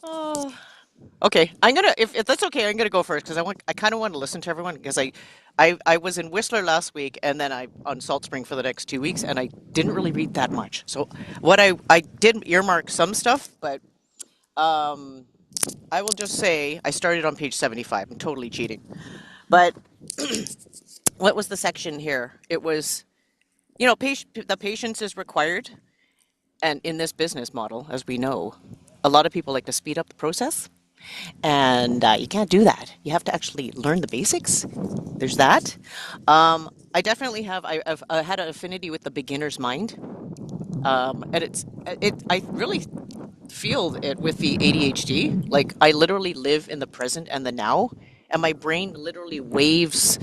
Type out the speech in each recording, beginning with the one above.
Oh, okay. If that's okay, I'm gonna go first because I kind of want to listen to everyone because I was in Whistler last week and then I on Salt Spring for the next 2 weeks and I didn't really read that much. So what I did earmark some stuff, but um, I will just say I started on page 75. I'm totally cheating. But what was the section here? It was, the patience is required, and in this business model, as we know, a lot of people like to speed up the process. And you can't do that. You have to actually learn the basics. There's that. I definitely have. I've had an affinity with the beginner's mind, and it. I really feel it with the ADHD. Like I literally live in the present and the now, and my brain literally waves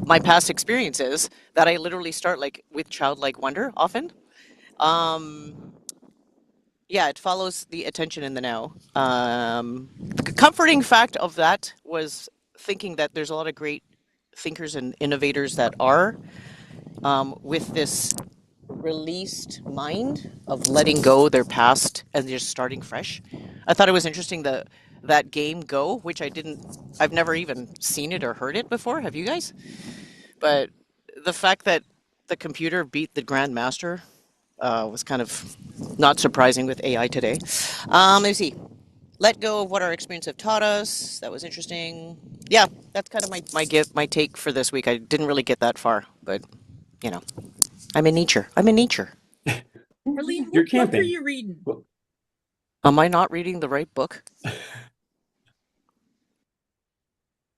my past experiences that I literally start like with childlike wonder often. Um, yeah, it follows the attention in the now. The comforting fact of that was thinking that there's a lot of great thinkers and innovators that are with this released mind of letting go their past and just starting fresh. I thought it was interesting that game Go, which I've never even seen it or heard it before. Have you guys? But the fact that the computer beat the grandmaster was kind of not surprising with AI today. Let me see. Let go of what our experience have taught us. That was interesting. Yeah, that's kind of my take for this week. I didn't really get that far, but you know, I'm in nature. I'm in nature. Arlene, You're what book are camping. you reading? Well, Am I not reading the right book?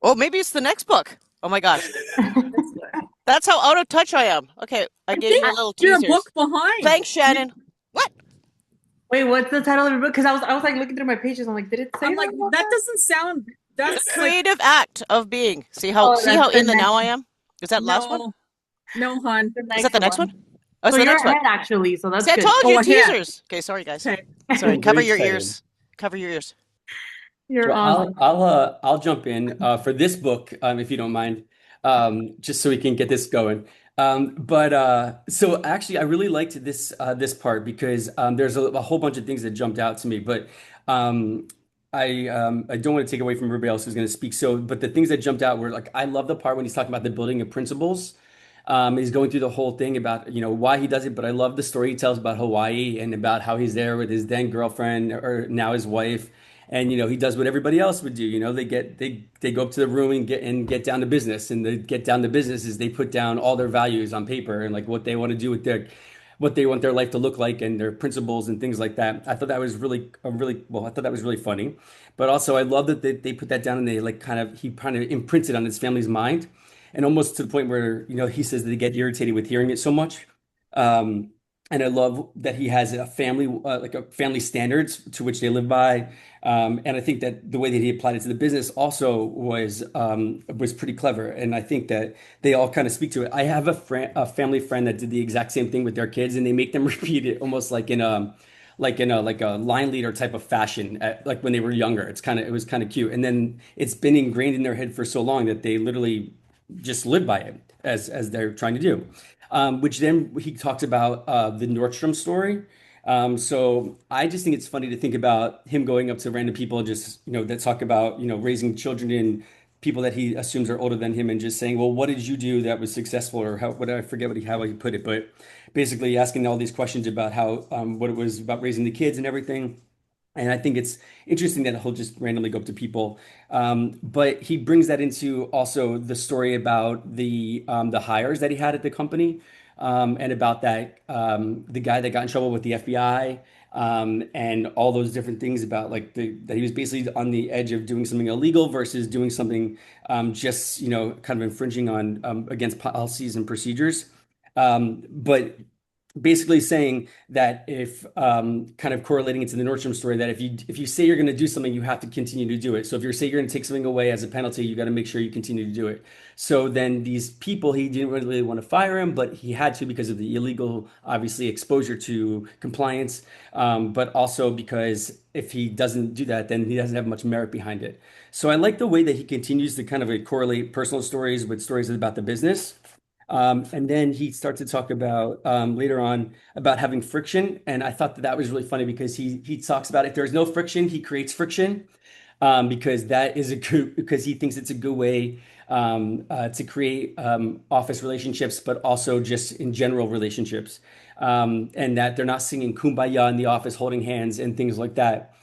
Oh, maybe it's the next book. Oh my gosh, that's how out of touch I am. Okay, I I gave think you a little you're a teasers. book behind. Thanks, Shannon. What? Wait, what's the title of your book? Because I was like looking through my pages. I'm like, did it say I'm like, that? that doesn't sound. The That's like, creative act of being. Oh, See that's how the in the now next, I am? Is that last one? no, no, hon. the Is that next the next one? one. Oh, it's So the you're next one. ahead actually, so that's See, I good. told Oh, you ahead. teasers. Okay, sorry guys. Okay. Sorry. very Cover your excited. ears. Cover your ears. You're So awesome. I'll jump in for this book if you don't mind, just so we can get this going. But so actually, I really liked this part because there's a whole bunch of things that jumped out to me. But um, I don't want to take away from everybody else who's going to speak. So, but the things that jumped out were like I love the part when he's talking about the building of principles. He's going through the whole thing about why he does it, but I love the story he tells about Hawaii and about how he's there with his then girlfriend or now his wife, and he does what everybody else would do. They go up to the room and get down to business, and they get down to business is they put down all their values on paper and like what they want to do with what they want their life to look like and their principles and things like that. I thought that was really well. I thought that was really funny, but also I love that they put that down and they like he kind of imprints it on his family's mind, and almost to the point where he says that they get irritated with hearing it so much. Um, and I love that he has a family, like a family standards to which they live by. And I think that the way that he applied it to the business also was pretty clever. And I think that they all kind of speak to it. I have a family friend that did the exact same thing with their kids, and they make them repeat it almost like a line leader type of fashion, like when they were younger. It was kind of cute. And then it's been ingrained in their head for so long that they literally just live by it as they're trying to do. Which then he talks about the Nordstrom story. So I just think it's funny to think about him going up to random people and just, that talk about, raising children and people that he assumes are older than him and just saying, well, what did you do that was successful? Or I forget how he put it, but basically asking all these questions about what it was about raising the kids and everything. And I think it's interesting that he'll just randomly go up to people. But he brings that into also the story about the hires that he had at the company, and about the guy that got in trouble with the FBI, and all those different things about like that he was basically on the edge of doing something illegal versus doing something just kind of infringing on against policies and procedures. But basically saying that if kind of correlating it to the Nordstrom story, that if you say you're going to do something, you have to continue to do it. So if you're say you're going to take something away as a penalty, you got to make sure you continue to do it. So then these people, he didn't really want to fire him, but he had to because of the illegal, obviously, exposure to compliance, but also because if he doesn't do that, then he doesn't have much merit behind it. So I like the way that he continues to kind of correlate personal stories with stories about the business. And then he starts to talk about later on about having friction. And I thought that that was really funny because he talks about if there's no friction, he creates friction because that is a good because he thinks it's a good way to create office relationships, but also just in general relationships, and that they're not singing "Kumbaya" in the office, holding hands and things like that.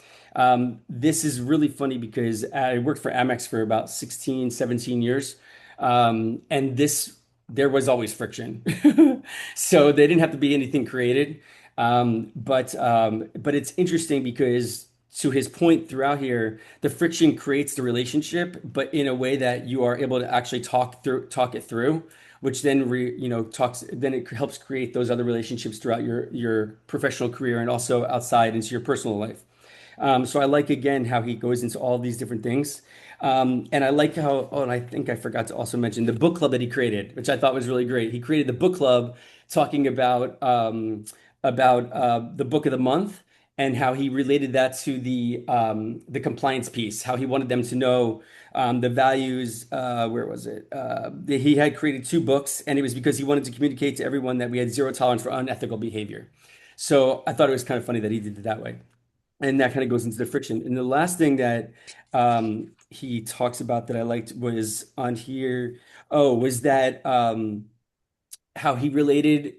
This is really funny because I worked for Amex for about 16, 17 years. And there was always friction. So they didn't have to be anything created. But it's interesting because to his point throughout here, the friction creates the relationship, but in a way that you are able to actually talk it through, which then then it helps create those other relationships throughout your professional career and also outside into your personal life. So I like again how he goes into all these different things. And I like how, oh, and I think I forgot to also mention the book club that he created, which I thought was really great. He created the book club talking about the book of the month and how he related that to the compliance piece, how he wanted them to know the values. Where was it? He had created two books, and it was because he wanted to communicate to everyone that we had zero tolerance for unethical behavior. So I thought it was kind of funny that he did it that way, and that kind of goes into the friction. And the last thing that he talks about that I liked was on here. Oh, was that how he related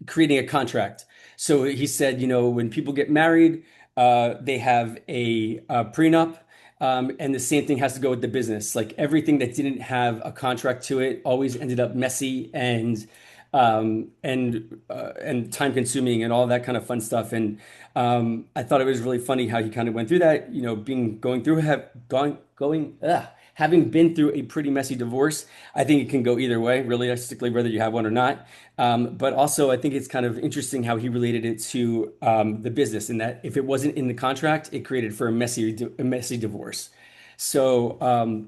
creating a contract. So he said, when people get married, they have a prenup. And the same thing has to go with the business. Like everything that didn't have a contract to it always ended up messy and time consuming and all that kind of fun stuff. And I thought it was really funny how he kind of went through that, having been through a pretty messy divorce. I think it can go either way, realistically, whether you have one or not. But also, I think it's kind of interesting how he related it to the business, and that if it wasn't in the contract, it created for a messy divorce. So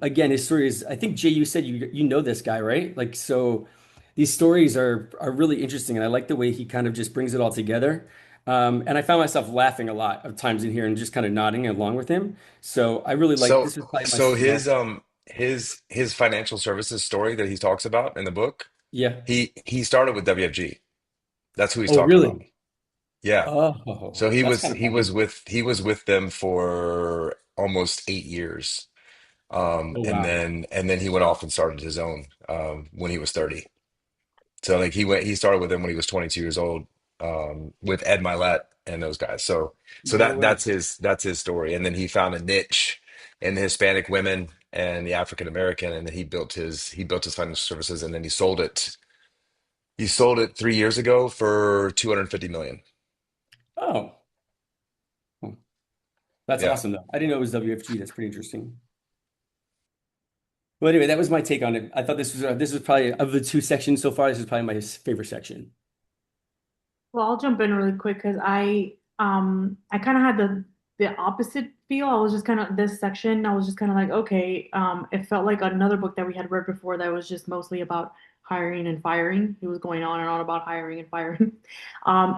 again, his story is. I think Jay, you said you know this guy, right? Like so. These stories are really interesting, and I like the way he kind of just brings it all together. And I found myself laughing a lot of times in here and just kind of nodding along with him. So I really like So this is probably so my his financial services story that he talks about in the book, yeah. he started with WFG. That's who he's Oh, talking about. really? Yeah. Oh, So that's kind of funny. he was with them for almost 8 years. Oh, And wow. then he went off and started his own when he was 30. So like he started with them when he was 22 years old, with Ed Milet and those guys. So No way. that's his story. And then he found a niche in the Hispanic women and the African American, and then he built his financial services, and then he sold it. He sold it 3 years ago for 250 million. Oh, oh, that's Yeah. awesome though. I didn't know it was WFG. That's pretty interesting. Well, anyway, that was my take on it. I thought this was probably of the two sections so far. This is probably my favorite section. Well, I'll jump in really quick because I kind of had the opposite feel. I was just kind of this section. I was just kind of like, okay, it felt like another book that we had read before that was just mostly about hiring and firing. It was going on and on about hiring and firing.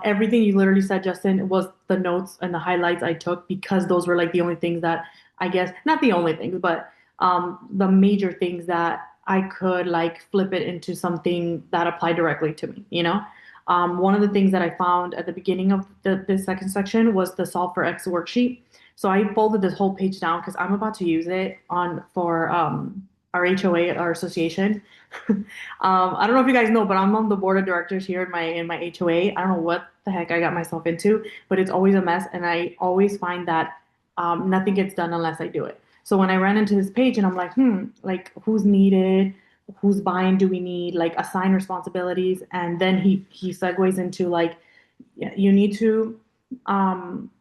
Everything you literally said, Justin, was the notes and the highlights I took because those were like the only things that I guess not the only things, but the major things that I could like flip it into something that applied directly to me, you know? One of the things that I found at the beginning of the second section was the Solve for X worksheet. So I folded this whole page down because I'm about to use it on for our HOA, our association. I don't know if you guys know, but I'm on the board of directors here in my HOA. I don't know what the heck I got myself into, but it's always a mess, and I always find that nothing gets done unless I do it. So when I ran into this page and I'm like, like who's needed? Whose buy-in do we need? Like assign responsibilities, and then he segues into like you need to um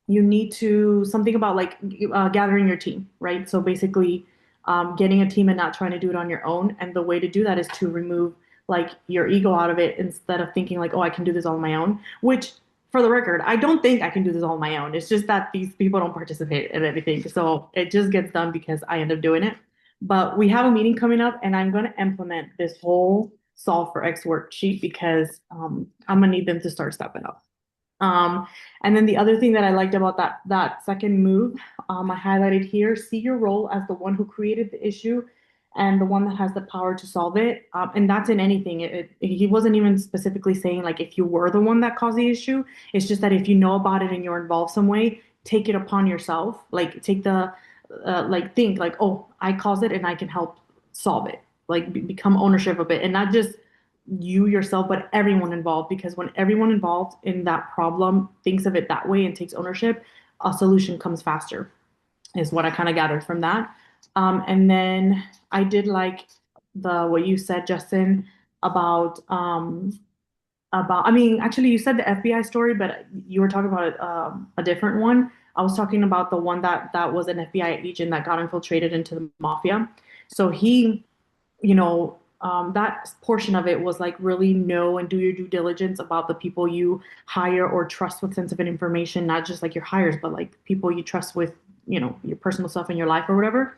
something about like gathering your team, right? So basically, getting a team and not trying to do it on your own. And the way to do that is to remove like your ego out of it instead of thinking like, oh, I can do this all on my own. Which, for the record, I don't think I can do this all on my own. It's just that these people don't participate in anything, so it just gets done because I end up doing it. But we have a meeting coming up, and I'm going to implement this whole solve for X worksheet because I'm gonna need them to start stepping up. Um, and then the other thing that I liked about that second move, I highlighted here, see your role as the one who created the issue and the one that has the power to solve it. And that's in anything. He wasn't even specifically saying like if you were the one that caused the issue. It's just that if you know about it and you're involved some way, take it upon yourself. Like take the like think like, oh, I caused it and I can help solve it. Like become ownership of it, and not just you yourself, but everyone involved. Because when everyone involved in that problem thinks of it that way and takes ownership, a solution comes faster, is what I kind of gathered from that. And then I did like the what you said, Justin, about I mean, actually you said the FBI story, but you were talking about a different one. I was talking about the one that was an FBI agent that got infiltrated into the mafia. So he, that portion of it was like really know and do your due diligence about the people you hire or trust with sensitive information, not just like your hires, but like people you trust with, your personal stuff in your life or whatever,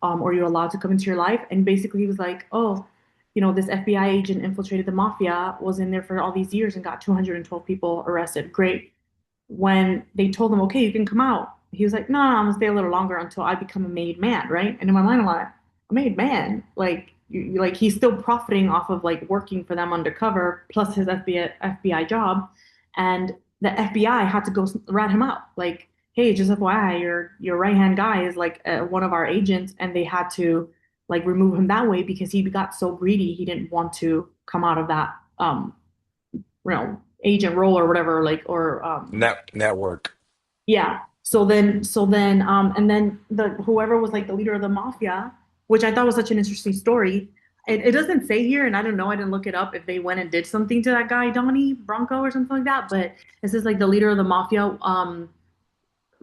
or you're allowed to come into your life. And basically he was like, oh, this FBI agent infiltrated the mafia, was in there for all these years and got 212 people arrested. Great. When they told him, okay, you can come out, he was like, no, I'm gonna stay a little longer until I become a made man, right? And in my mind, I'm like, a made man, like, like he's still profiting off of like working for them undercover plus his FBI job, and the FBI had to go rat him out, like, hey, just FYI, your right hand guy is like one of our agents, and they had to like remove him that way because he got so greedy he didn't want to come out of that agent role or whatever, like, or Network. yeah. And then the whoever was like the leader of the mafia, which I thought was such an interesting story. It doesn't say here, and I don't know, I didn't look it up if they went and did something to that guy, Donnie Bronco or something like that. But it says like the leader of the mafia,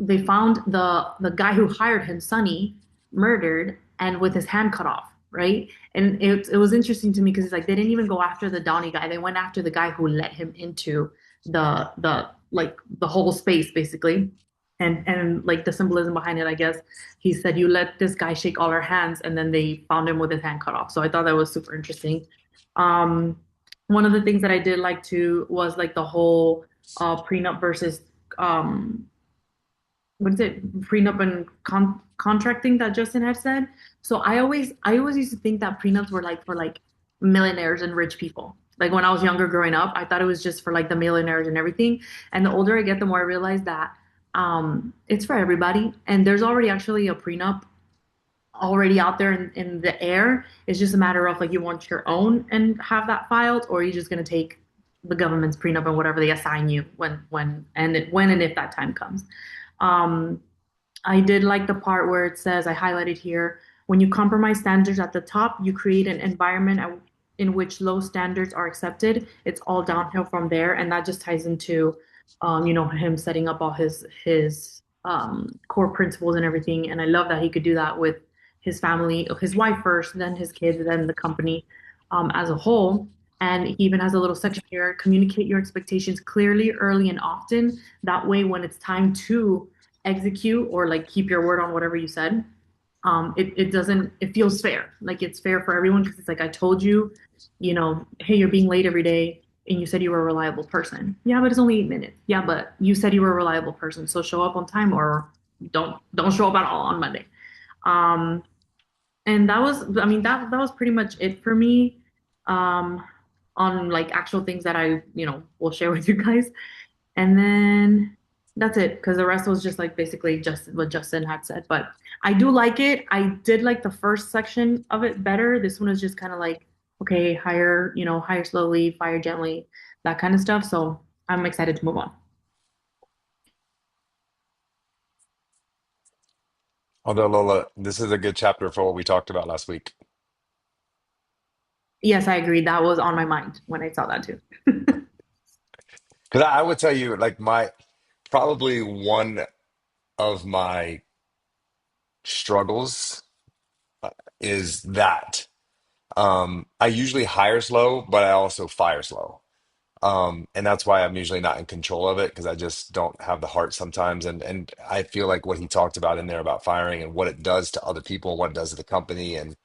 they found the guy who hired him, Sonny, murdered and with his hand cut off, right? And it was interesting to me because it's like they didn't even go after the Donnie guy. They went after the guy who let him into the like the whole space basically. And like the symbolism behind it, I guess he said you let this guy shake all our hands, and then they found him with his hand cut off. So I thought that was super interesting. Um, One of the things that I did like too was like the whole prenup versus um what is it, prenup and contracting that Justin had said. So I always used to think that prenups were like for like millionaires and rich people. Like when I was younger growing up, I thought it was just for like the millionaires and everything. And the older I get, the more I realize that it's for everybody. And there's already actually a prenup already out there in the air. It's just a matter of like you want your own and have that filed, or you're just gonna take the government's prenup and whatever they assign you when and if that time comes. Um, I did like the part where it says, I highlighted here, when you compromise standards at the top, you create an environment in which low standards are accepted. It's all downhill from there, and that just ties into, him setting up all his core principles and everything. And I love that he could do that with his family, his wife first, then his kids, then the company as a whole. And he even has a little section here, communicate your expectations clearly, early, and often. That way, when it's time to execute or like keep your word on whatever you said, it doesn't, it feels fair. Like it's fair for everyone because it's like, I told you, hey, you're being late every day and you said you were a reliable person. Yeah, but it's only 8 minutes. Yeah, but you said you were a reliable person. So show up on time or don't show up at all on Monday. Um, and that was, I mean, that was pretty much it for me. Um, on like actual things that I, will share with you guys. And then that's it, because the rest was just like basically just what Justin had said. But I do like it. I did like the first section of it better. This one is just kind of like, okay, hire slowly, fire gently, that kind of stuff. So I'm excited to move on. Although Lola, this is a good chapter for what we talked about last week. Yes, I agree. That was on my mind when I saw that too. Because I would tell you, like my probably one of my struggles is that I usually hire slow, but I also fire slow. And that's why I'm usually not in control of it because I just don't have the heart sometimes. And I feel like what he talked about in there about firing and what it does to other people, what it does to the company, and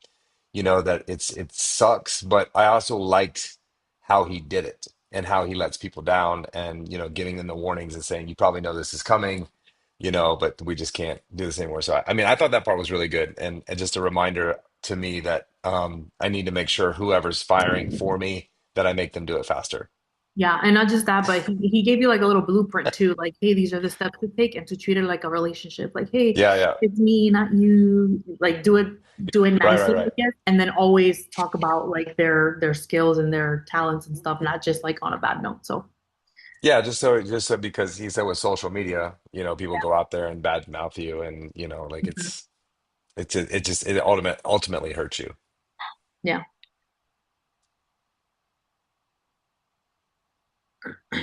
that it sucks. But I also liked how he did it and how he lets people down and giving them the warnings and saying you probably know this is coming, but we just can't do this anymore. So I mean, I thought that part was really good, and just a reminder to me that I need to make sure whoever's firing for me that I make them do it faster. Yeah, and not just that, but he gave you like a little blueprint too. Like, hey, these are the steps to take, and to treat it like a relationship. Like, hey, Yeah, yeah. it's me, not you. Like, do it Right, right, nicely, I right. guess, and then always talk about like their skills and their talents and stuff, not just like on a bad note. So Yeah, just so because he said with social media, people go out there and badmouth you, and like mhm. it ultimately hurts you. Yeah,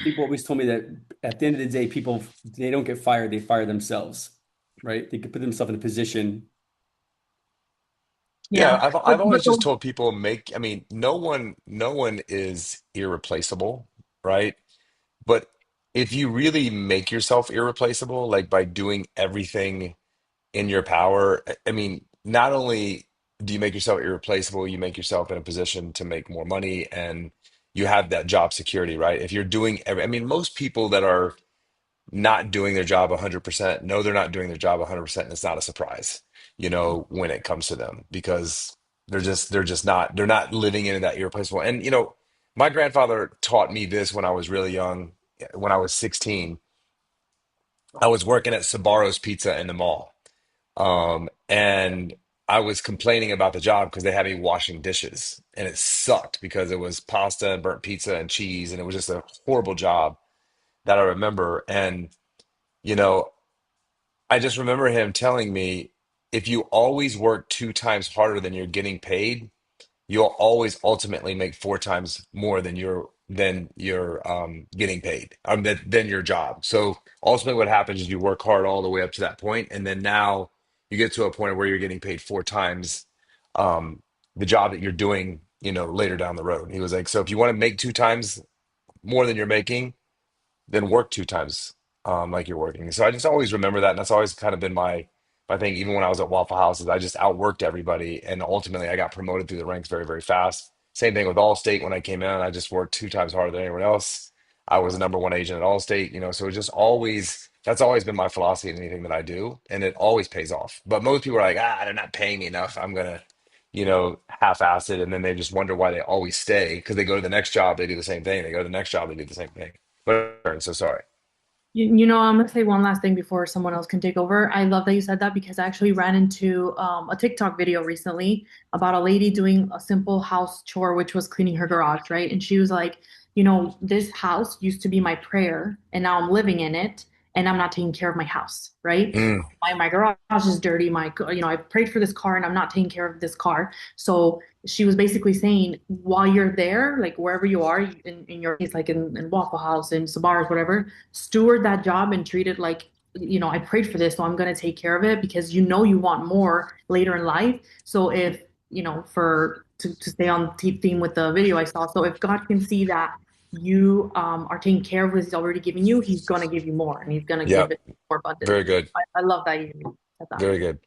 People always told me that at the end of the day, people, they don't get fired, they fire themselves, right? They could put themselves in a position. Yeah, yeah, I've but always just told people I mean, no one is irreplaceable, right? But if you really make yourself irreplaceable, like by doing everything in your power, I mean, not only do you make yourself irreplaceable, you make yourself in a position to make more money and you have that job security, right? If you're doing I mean, most people that are not doing their job 100%, no, they're not doing their job 100%, and it's not a surprise, when it comes to them because they're not living in that irreplaceable. And my grandfather taught me this when I was really young. When I was 16, I was working at Sabaro's Pizza in the mall. And I was complaining about the job because they had me washing dishes and it sucked because it was pasta and burnt pizza and cheese and it was just a horrible job that I remember. And you know, I just remember him telling me, if you always work 2 times harder than you're getting paid, you'll always ultimately make 4 times more than you're getting paid, than your job. So ultimately, what happens is you work hard all the way up to that point, and then now you get to a point where you're getting paid 4 times um, the job that you're doing, later down the road. He was like, so if you want to make 2 times more than you're making, then work 2 times like you're working. So I just always remember that, and that's always kind of been my thing. Even when I was at Waffle Houses, I just outworked everybody, and ultimately I got promoted through the ranks very, very fast. Same thing with Allstate when I came in, I just worked 2 times harder than anyone else. I was the number one agent at Allstate, so it just always that's always been my philosophy in anything that I do, and it always pays off. But most people are like, they're not paying me enough. I'm gonna, half-ass it, and then they just wonder why they always stay because they go to the next job, they do the same thing. They go to the next job, they do the same thing. But I'm so sorry. I'm gonna say one last thing before someone else can take over. I love that you said that because I actually ran into a TikTok video recently about a lady doing a simple house chore, which was cleaning her garage, right? And she was like, this house used to be my prayer, and now I'm living in it, and I'm not taking care of my house, right? Mm, My garage is dirty. I prayed for this car, and I'm not taking care of this car. So she was basically saying, while you're there, like wherever you are in your case, like in Waffle House, in Sabar's, whatever, steward that job and treat it like, I prayed for this, so I'm going to take care of it because you want more later in life. So if, to stay on theme with the video I saw, so if God can see that you are taking care of what he's already giving you, he's going to give you more and he's going to yeah, give it more very abundantly. good. I love that you said that. Very good.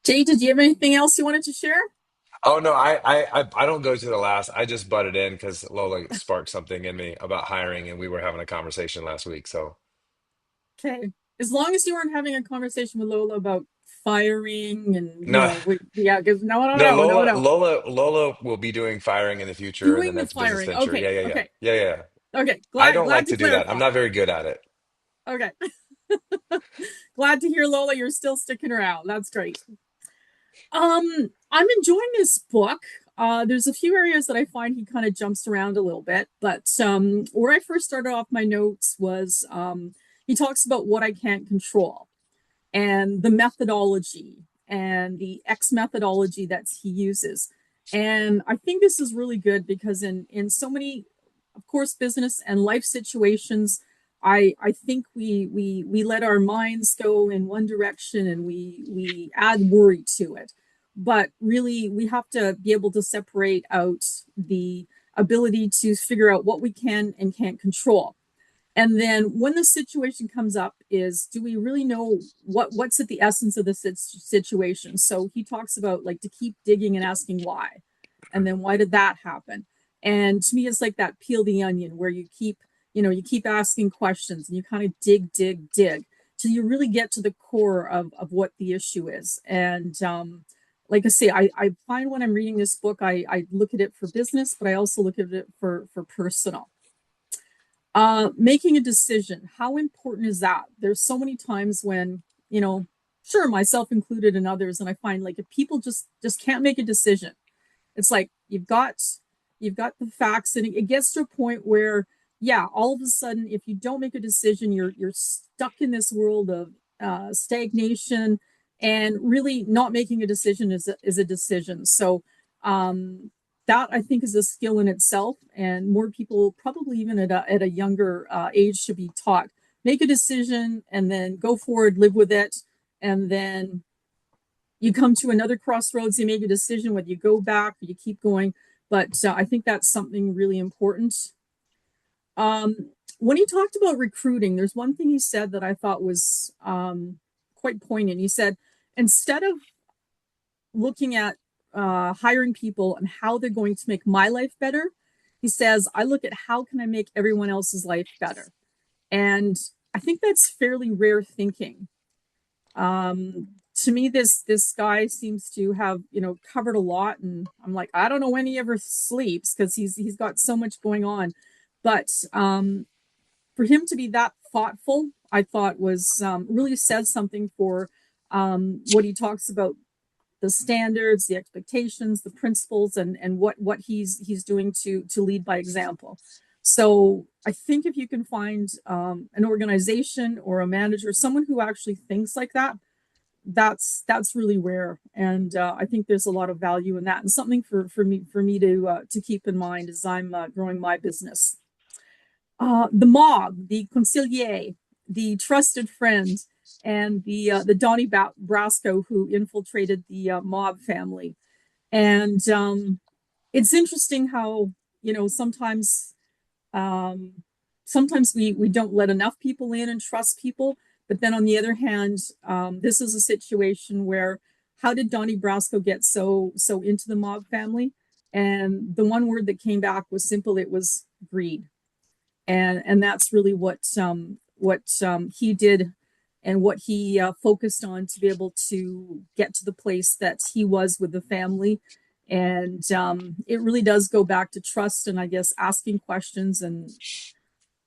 Jay, did you have anything else you wanted to share? Oh no, I don't go to the last. I just butted in because Lola sparked something in me about hiring, and we were having a conversation last week. So Okay. As long as you weren't having a conversation with Lola about firing and, no, yeah, because no, no. Lola will be doing firing in the future in the Doing the next business firing. venture. Okay. Yeah, yeah, yeah, Okay. yeah, yeah. Okay. I Glad don't glad like to to do that. I'm clarify. not very good at it. Okay. Glad to hear, Lola, you're still sticking around. That's great. I'm enjoying this book. There's a few areas that I find he kind of jumps around a little bit, but where I first started off my notes was he talks about what I can't control and the methodology and the X methodology that he uses. And I think this is really good because in so many, of course, business and life situations, I think we let our minds go in one direction and we add worry to it. But really, we have to be able to separate out the ability to figure out what we can and can't control. And then when the situation comes up is, do we really know what's at the essence of the situation? So he talks about like to keep digging and asking why. And then why did that happen? And to me, it's like that peel the onion where you keep asking questions and you kind of dig till you really get to the core of what the issue is. And like I say, I find when I'm reading this book, I look at it for business, but I also look at it for personal. Making a decision. How important is that? There's so many times when, sure, myself included and others, and I find like if people just can't make a decision, it's like you've got the facts, and it gets to a point where, yeah, all of a sudden, if you don't make a decision, you're stuck in this world of stagnation, and really not making a decision is a decision. So that I think is a skill in itself, and more people, probably even at a younger age, should be taught. Make a decision and then go forward, live with it, and then you come to another crossroads, you make a decision whether you go back or you keep going. But I think that's something really important. When he talked about recruiting, there's one thing he said that I thought was quite poignant. He said, instead of looking at hiring people and how they're going to make my life better, he says, I look at how can I make everyone else's life better. And I think that's fairly rare thinking. To me, this guy seems to have covered a lot, and I'm like, I don't know when he ever sleeps because he's got so much going on. But for him to be that thoughtful, I thought was really says something for what he talks about, the standards, the expectations, the principles, and what he's doing to lead by example. So I think if you can find an organization or a manager, someone who actually thinks like that, that's really rare, and I think there's a lot of value in that, and something for me to keep in mind as I'm growing my business. The mob, the consigliere, the trusted friend, and the Donnie Brasco who infiltrated the mob family. And it's interesting how sometimes sometimes we don't let enough people in and trust people. But then on the other hand, this is a situation where how did Donnie Brasco get so into the mob family? And the one word that came back was simple. It was greed. And that's really what he did and what he focused on to be able to get to the place that he was with the family. And it really does go back to trust and I guess asking questions. And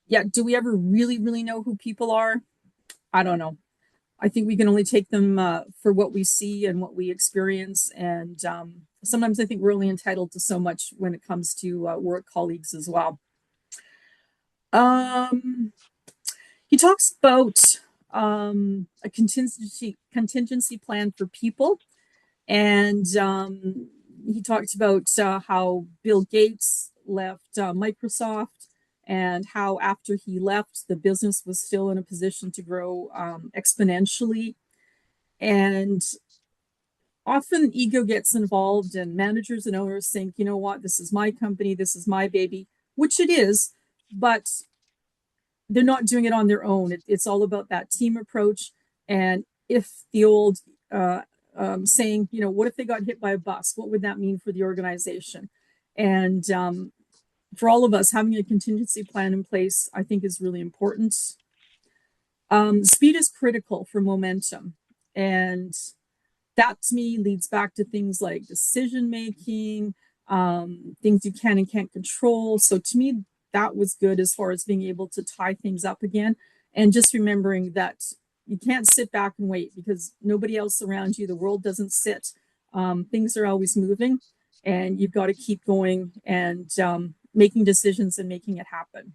yeah, do we ever really know who people are? I don't know. I think we can only take them for what we see and what we experience. And sometimes I think we're only entitled to so much when it comes to work colleagues as well. He talks about a contingency plan for people. And he talked about how Bill Gates left Microsoft, and how after he left, the business was still in a position to grow exponentially. And often ego gets involved, and managers and owners think, you know what, this is my company, this is my baby, which it is, but they're not doing it on their own. It's all about that team approach. And if the old saying, what if they got hit by a bus? What would that mean for the organization? And for all of us, having a contingency plan in place, I think, is really important. Speed is critical for momentum. And that, to me, leads back to things like decision making, things you can and can't control. So to me, that was good as far as being able to tie things up again. And just remembering that you can't sit back and wait because nobody else around you, the world doesn't sit. Things are always moving, and you've got to keep going and making decisions and making it happen.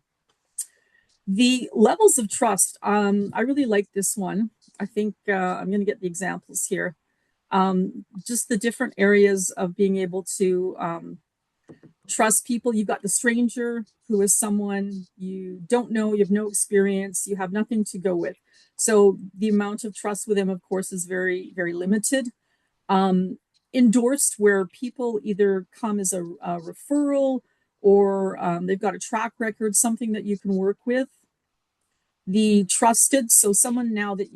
The levels of trust. I really like this one. I think I'm going to get the examples here. Just the different areas of being able to trust people. You've got the stranger, who is someone you don't know, you have no experience, you have nothing to go with. So the amount of trust with them, of course, is very, very limited. Endorsed, where people either come as a referral or they've got a track record, something that you can work with. The trusted, so someone now that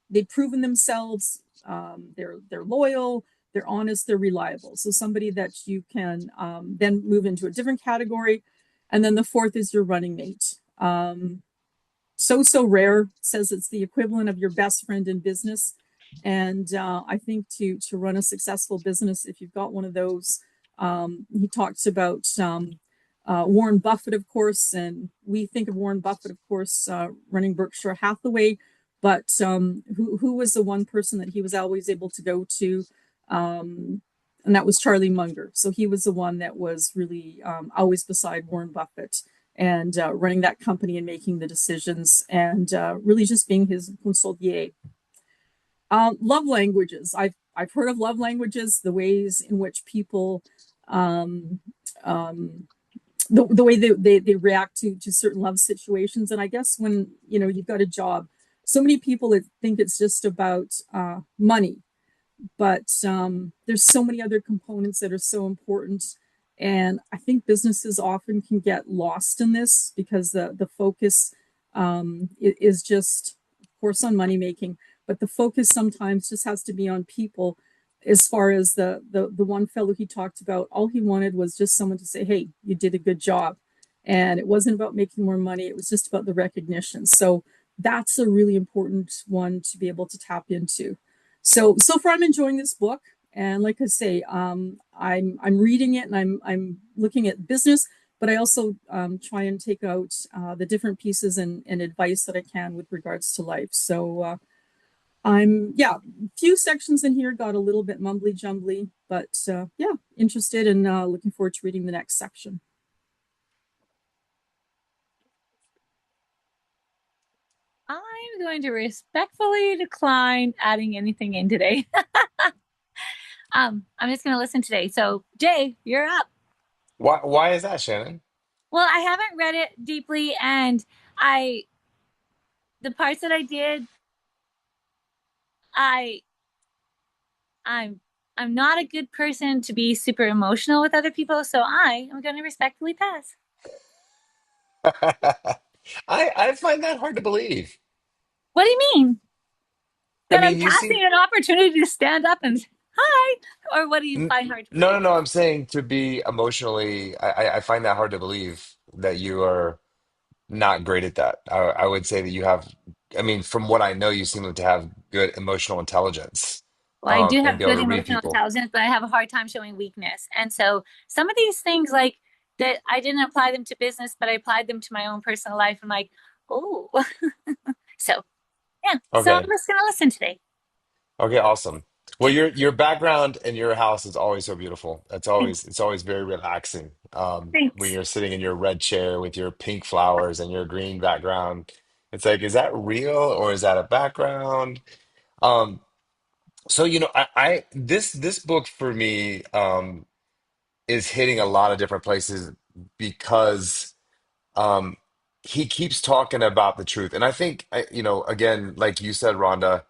they've proven themselves, they're loyal, they're honest, they're reliable. So somebody that you can then move into a different category. And then the fourth is your running mate. So rare, says it's the equivalent of your best friend in business. And I think to run a successful business, if you've got one of those, he talks about Warren Buffett, of course, and we think of Warren Buffett, of course, running Berkshire Hathaway, but who was the one person that he was always able to go to? And that was Charlie Munger. So he was the one that was really always beside Warren Buffett and running that company and making the decisions and really just being his conseiller. Love languages. I've heard of love languages, the ways in which people the way they react to certain love situations. And I guess when you've got a job, so many people think it's just about money, but there's so many other components that are so important. And I think businesses often can get lost in this because the focus is just, of course, on money making, but the focus sometimes just has to be on people. As far as the one fellow he talked about, all he wanted was just someone to say, "Hey, you did a good job," and it wasn't about making more money. It was just about the recognition. So that's a really important one to be able to tap into. So far, I'm enjoying this book, and like I say, I'm reading it and I'm looking at business, but I also try and take out the different pieces and advice that I can with regards to life. So. Few sections in here got a little bit mumbly jumbly, but interested and looking forward to reading the next section. I'm going to respectfully decline adding anything in today. I'm just going to listen today. So Jay, you're up. Why is that, Shannon? Well, I haven't read it deeply, and the parts that I did, I'm not a good person to be super emotional with other people, so I am going to respectfully pass. I find that hard to believe. What do you mean? I That I'm mean, you passing seem an opportunity to stand up and hi, or what do you find hard to no, no, believe? no. I'm saying to be emotionally, I find that hard to believe that you are not great at that. I would say that you have, I mean, from what I know, you seem to have good emotional intelligence, Well, I do and have be able good to read emotional people. intelligence, but I have a hard time showing weakness. And so some of these things, like that, I didn't apply them to business, but I applied them to my own personal life. I'm like, oh, so yeah. So I'm Okay. just gonna listen today. Okay, awesome. Well, your background and your house is always so beautiful. Thanks. It's always very relaxing. When Thanks. you're sitting in your red chair with your pink flowers and your green background, it's like, is that real or is that a background? Um, so I this book for me is hitting a lot of different places because um he keeps talking about the truth. And I think again, like you said, Rhonda.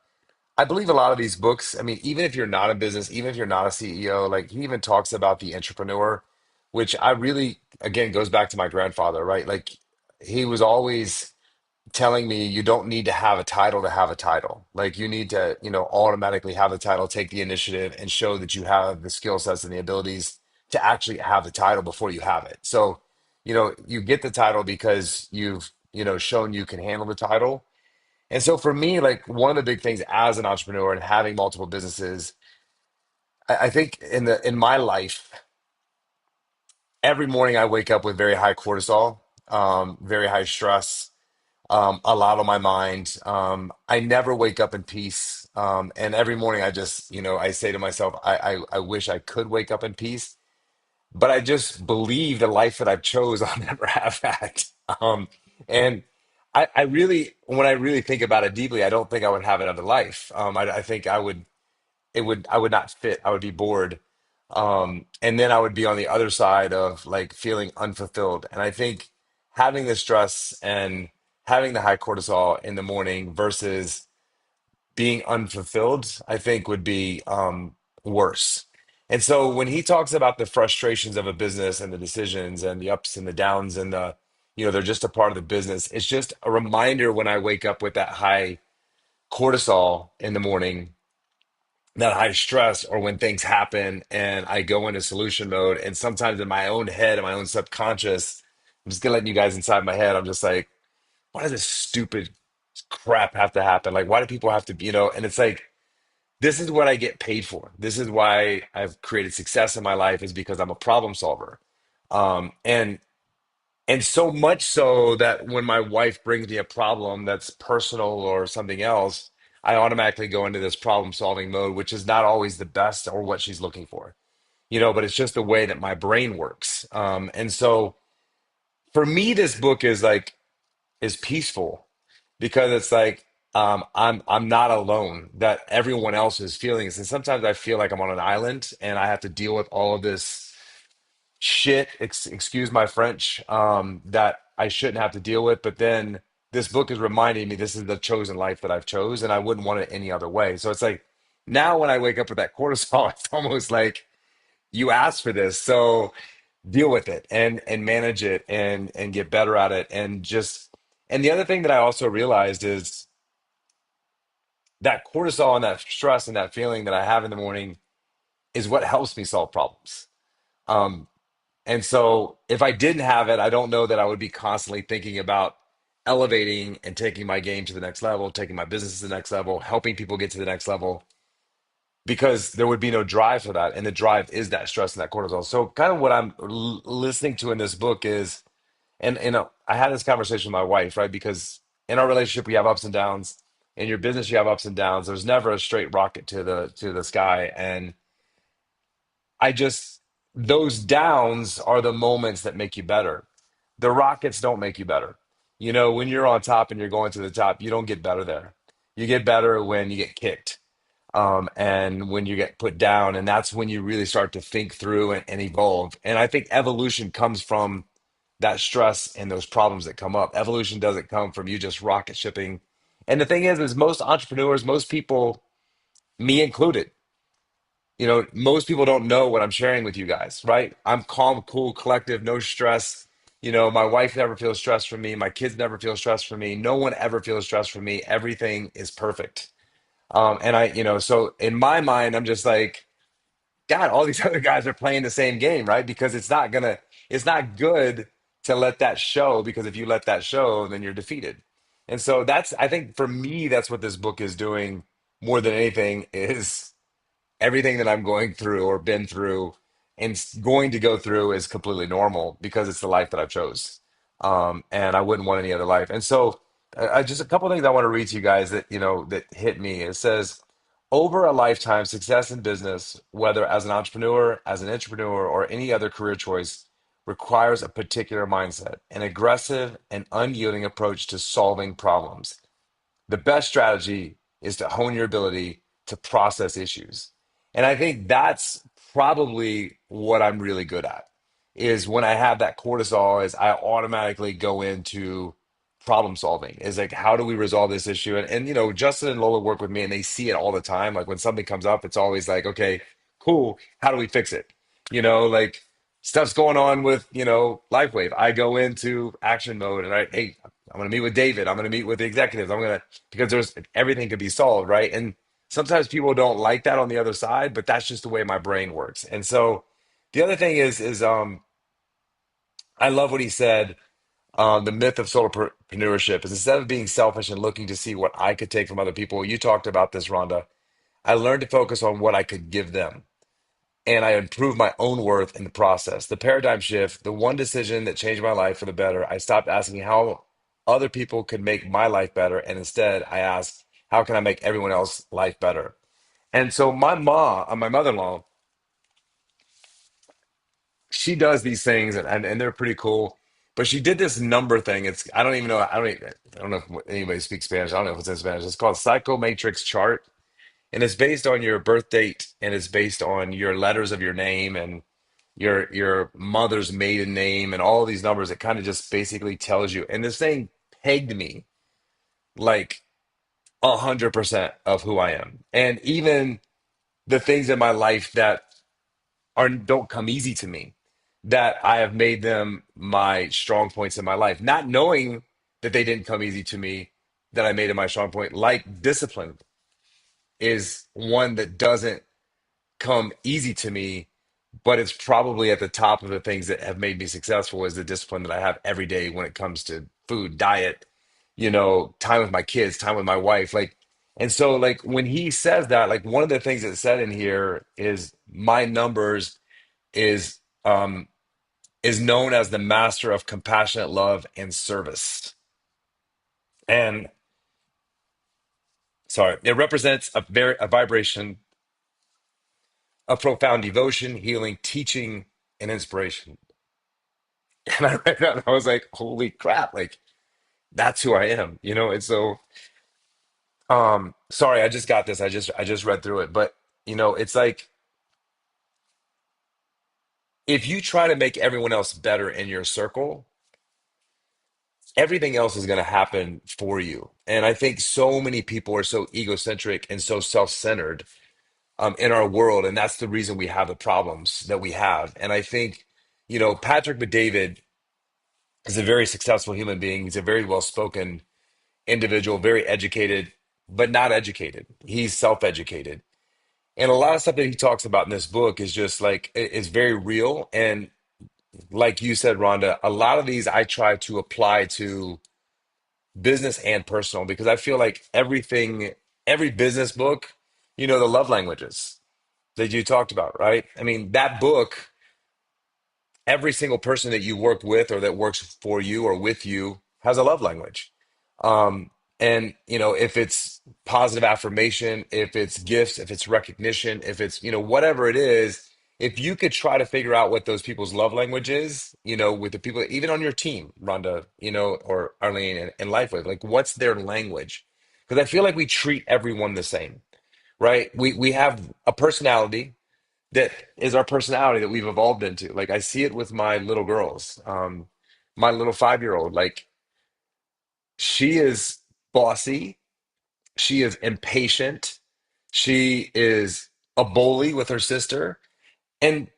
I believe a lot of these books, I mean, even if you're not in business, even if you're not a CEO, like he even talks about the entrepreneur, which I really, again, goes back to my grandfather, right? Like he was always telling me you don't need to have a title to have a title. Like you need to, automatically have the title, take the initiative, and show that you have the skill sets and the abilities to actually have the title before you have it. So, you get the title because you've, shown you can handle the title. And so for me, like one of the big things as an entrepreneur and having multiple businesses, I think in my life, every morning I wake up with very high cortisol, very high stress, a lot on my mind. I never wake up in peace. And every morning I just, I say to myself, I wish I could wake up in peace, but I just believe the life that I've chose, I'll never have that. And I really, when I really think about it deeply, I don't think I would have another life. I think I would not fit. I would be bored. And then I would be on the other side of like feeling unfulfilled. And I think having the stress and having the high cortisol in the morning versus being unfulfilled, I think would be worse. And so when he talks about the frustrations of a business and the decisions and the ups and the downs and they're just a part of the business. It's just a reminder when I wake up with that high cortisol in the morning that high stress or when things happen and I go into solution mode. And sometimes in my own head, in my own subconscious, I'm just gonna let you guys inside my head. I'm just like, why does this stupid crap have to happen? Like, why do people have to, and it's like, this is what I get paid for. This is why I've created success in my life is because I'm a problem solver. And so much so that when my wife brings me a problem that's personal or something else, I automatically go into this problem solving mode, which is not always the best or what she's looking for, but it's just the way that my brain works. And so for me, this book is peaceful because it's like I'm not alone, that everyone else is feeling this. And sometimes I feel like I'm on an island and I have to deal with all of this shit, excuse my French, that I shouldn't have to deal with. But then this book is reminding me this is the chosen life that I've chose, and I wouldn't want it any other way. So it's like now when I wake up with that cortisol, it's almost like you asked for this, so deal with it and manage it and get better at it. And the other thing that I also realized is that cortisol and that stress and that feeling that I have in the morning is what helps me solve problems. Um, And so if I didn't have it, I don't know that I would be constantly thinking about elevating and taking my game to the next level, taking my business to the next level, helping people get to the next level, because there would be no drive for that. And the drive is that stress and that cortisol. So kind of what I'm listening to in this book is, and I had this conversation with my wife, right? Because in our relationship, we have ups and downs. In your business, you have ups and downs. There's never a straight rocket to the sky. And I just, those downs are the moments that make you better. The rockets don't make you better. When you're on top and you're going to the top, you don't get better there. You get better when you get kicked, and when you get put down. And that's when you really start to think through and evolve. And I think evolution comes from that stress and those problems that come up. Evolution doesn't come from you just rocket shipping. And the thing is most entrepreneurs, most people, me included, most people don't know what I'm sharing with you guys, right? I'm calm, cool, collective, no stress. My wife never feels stressed from me. My kids never feel stressed from me. No one ever feels stressed from me. Everything is perfect. And so in my mind, I'm just like, God, all these other guys are playing the same game, right? Because it's not good to let that show, because if you let that show, then you're defeated. And so I think for me, that's what this book is doing more than anything is everything that I'm going through or been through and going to go through is completely normal because it's the life that I chose. And I wouldn't want any other life. And so, just a couple of things I want to read to you guys that, that hit me. It says, over a lifetime, success in business, whether as an entrepreneur, as an entrepreneur, or any other career choice, requires a particular mindset, an aggressive and unyielding approach to solving problems. The best strategy is to hone your ability to process issues. And I think that's probably what I'm really good at is when I have that cortisol is I automatically go into problem solving is like, how do we resolve this issue? And Justin and Lola work with me and they see it all the time. Like when something comes up, it's always like, okay, cool. How do we fix it? Like stuff's going on with, LifeWave. I go into action mode and hey, I'm going to meet with David. I'm going to meet with the executives. Because everything could be solved, right? And sometimes people don't like that on the other side, but that's just the way my brain works. And so the other thing is I love what he said. The myth of solopreneurship is instead of being selfish and looking to see what I could take from other people, you talked about this, Rhonda. I learned to focus on what I could give them, and I improved my own worth in the process. The paradigm shift, the one decision that changed my life for the better, I stopped asking how other people could make my life better, and instead I asked, how can I make everyone else's life better? And so my mother-in-law, she does these things and they're pretty cool. But she did this number thing. I don't know if anybody speaks Spanish. I don't know if it's in Spanish. It's called Psychomatrix chart. And it's based on your birth date and it's based on your letters of your name and your mother's maiden name and all these numbers. It kind of just basically tells you. And this thing pegged me like 100% of who I am. And even the things in my life that don't come easy to me, that I have made them my strong points in my life, not knowing that they didn't come easy to me, that I made it my strong point, like discipline. is one that doesn't come easy to me, but it's probably at the top of the things that have made me successful is the discipline that I have every day when it comes to food, diet, time with my kids, time with my wife. Like, and so like when he says that, like one of the things that's said in here is my numbers is is known as the master of compassionate love and service. And sorry, it represents a vibration of profound devotion, healing, teaching, and inspiration. And I read that and I was like, holy crap, like that's who I am, And so sorry, I just got this. I just read through it. But it's like if you try to make everyone else better in your circle, everything else is going to happen for you. And I think so many people are so egocentric and so self-centered in our world, and that's the reason we have the problems that we have. And I think, Patrick McDavid is a very successful human being. He's a very well-spoken individual, very educated, but not educated. He's self-educated. And a lot of stuff that he talks about in this book is just like is very real. And like you said, Rhonda, a lot of these I try to apply to business and personal because I feel like every business book, the love languages that you talked about, right? I mean, that book, every single person that you work with or that works for you or with you has a love language. Um, and if it's positive affirmation, if it's gifts, if it's recognition, if it's, whatever it is, if you could try to figure out what those people's love language is, with the people, even on your team, Rhonda, or Arlene and LifeWave, like what's their language? Because I feel like we treat everyone the same, right? We have a personality that is our personality that we've evolved into. Like I see it with my little girls. My little 5-year old, like she is bossy, she is impatient, she is a bully with her sister, and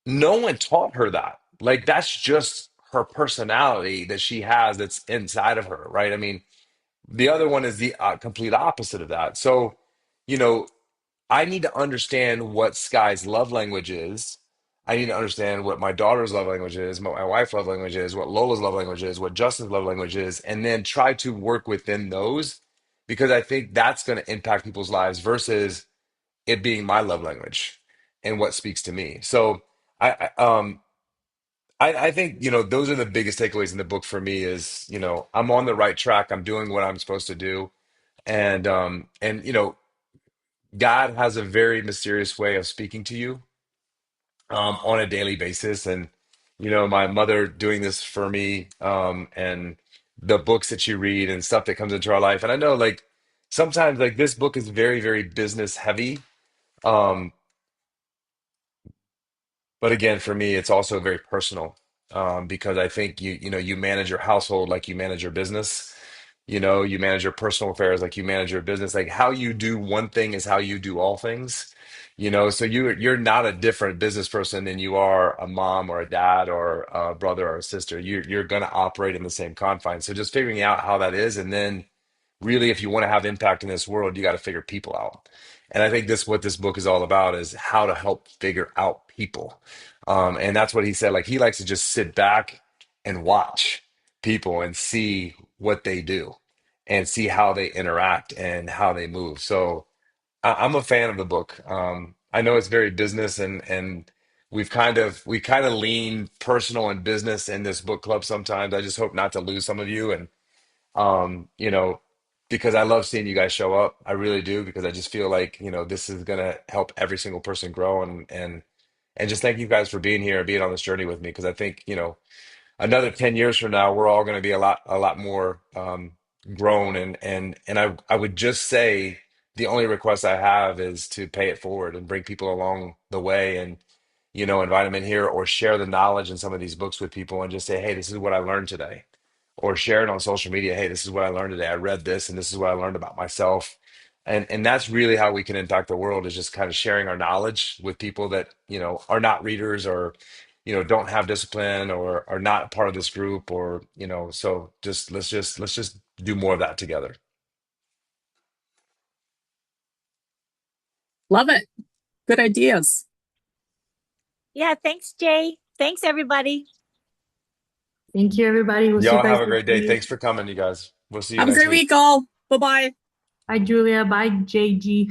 no one taught her that. Like that's just her personality that she has that's inside of her, right? I mean, the other one is the complete opposite of that. So, you know, I need to understand what Sky's love language is. I need to understand what my daughter's love language is, what my wife's love language is, what Lola's love language is, what Justin's love language is, and then try to work within those because I think that's going to impact people's lives versus it being my love language and what speaks to me. So I think those are the biggest takeaways in the book for me is I'm on the right track. I'm doing what I'm supposed to do, and God has a very mysterious way of speaking to you on a daily basis. And, my mother doing this for me and the books that you read and stuff that comes into our life. And I know like sometimes like this book is very, very business heavy. Um, but again, for me, it's also very personal because I think you manage your household like you manage your business. You manage your personal affairs like you manage your business. Like how you do one thing is how you do all things. So you're not a different business person than you are a mom or a dad or a brother or a sister. You're going to operate in the same confines. So just figuring out how that is, and then really, if you want to have impact in this world, you got to figure people out. And I think this what this book is all about is how to help figure out people. And that's what he said. Like he likes to just sit back and watch people and see what they do and see how they interact and how they move. So I'm a fan of the book. I know it's very business and we kind of lean personal and business in this book club sometimes. I just hope not to lose some of you and um, you know, because I love seeing you guys show up. I really do because I just feel like, this is gonna help every single person grow and just thank you guys for being here and being on this journey with me because I think, another 10 years from now we're all going to be a lot more grown and I would just say the only request I have is to pay it forward and bring people along the way and invite them in here or share the knowledge in some of these books with people and just say, hey, this is what I learned today, or share it on social media. Hey, this is what I learned today. I read this and this is what I learned about myself. And that's really how we can impact the world is just kind of sharing our knowledge with people that, are not readers or, don't have discipline or are not part of this group or, so just let's just do more of that together. Love it. Good ideas. Yeah, thanks, Jay. Thanks, everybody. Thank you, everybody. We'll see you Y'all guys have a next great day. week. Thanks for coming, you guys. We'll see you Have a next great week. week, all. Bye bye. Bye, Julia. Bye, JG.